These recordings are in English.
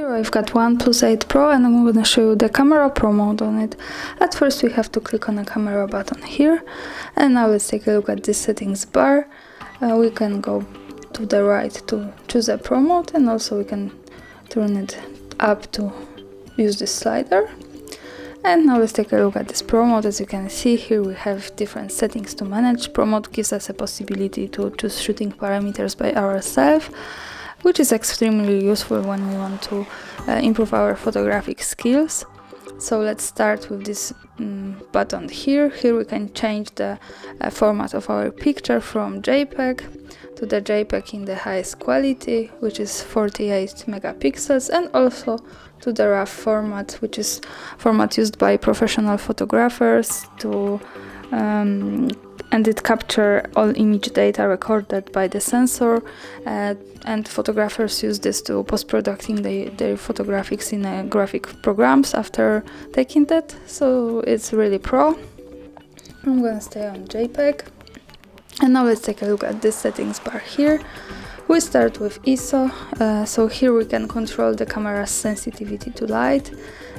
Here I've got OnePlus 8 Pro and I'm going to show you the camera pro mode on it. At first we have to click on the camera button here, and now let's take a look at this settings bar. We can go to the right to choose a pro mode, and also we can turn it up to use this slider. And now let's take a look at this pro mode. As you can see here we have different settings to manage. Pro mode gives us a possibility to choose shooting parameters by ourselves, which is extremely useful when we want to improve our photographic skills. So let's start with this button here. Here we can change the format of our picture from JPEG to the JPEG in the highest quality, which is 48 megapixels, and also to the RAW format, which is format used by professional photographers to and it captures all image data recorded by the sensor, and photographers use this to post-producing their photographics in graphic programs after taking that, so it's really pro. I'm gonna stay on JPEG. And now let's take a look at this settings bar here. We start with ISO, so here we can control the camera's sensitivity to light.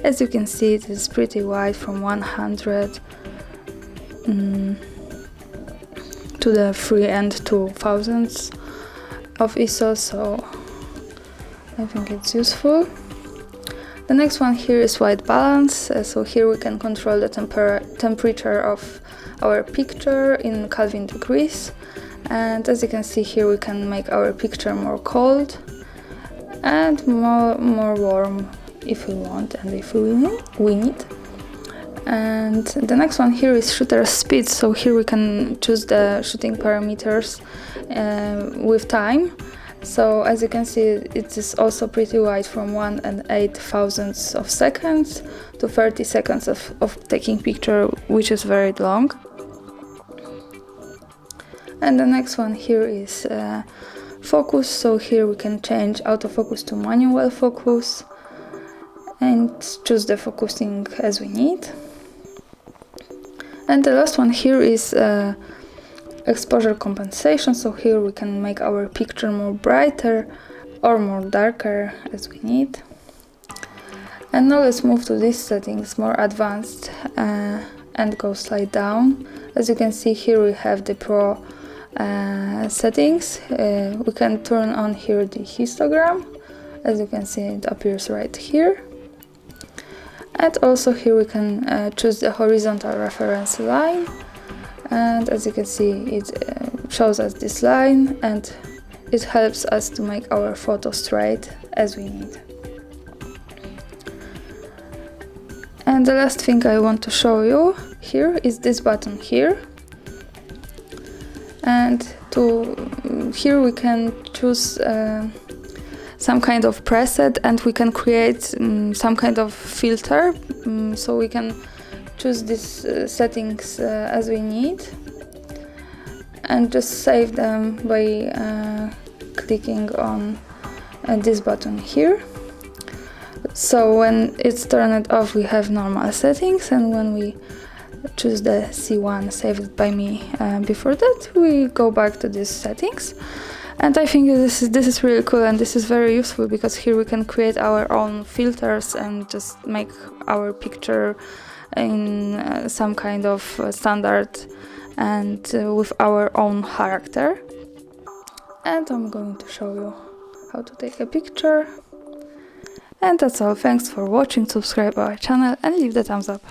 As you can see, it is pretty wide from 100 to the 3 and 2000s of ISO, so I think it's useful. The next one here is white balance, so here we can control the temperature of our picture in Kelvin degrees, and as you can see here we can make our picture more cold and more warm if we want and if we need. And the next one here is shooter speed, so here we can choose the shooting parameters with time. So as you can see, it is also pretty wide from 1 8/1000 of seconds to 30 seconds of taking picture, which is very long. And the next one here is focus, so here we can change autofocus to manual focus and choose the focusing as we need. And the last one here is exposure compensation, so here we can make our picture more brighter or more darker as we need. And now let's move to these settings, more advanced, and go slide down. As you can see here we have the pro settings. We can turn on here the histogram. As you can see, it appears right here. And also here we can choose the horizontal reference line, and as you can see it shows us this line, and it helps us to make our photo straight as we need. And the last thing I want to show you here is this button here, and here we can choose some kind of preset, and we can create some kind of filter, so we can choose these settings as we need and just save them by clicking on this button here. So when it's turned off we have normal settings, and when we choose the C1 saved by me before that, we go back to these settings. And I think this is really cool, and this is very useful because here we can create our own filters and just make our picture in some kind of standard and with our own character. And I'm going to show you how to take a picture. And that's all. Thanks for watching, subscribe our channel and leave the thumbs up.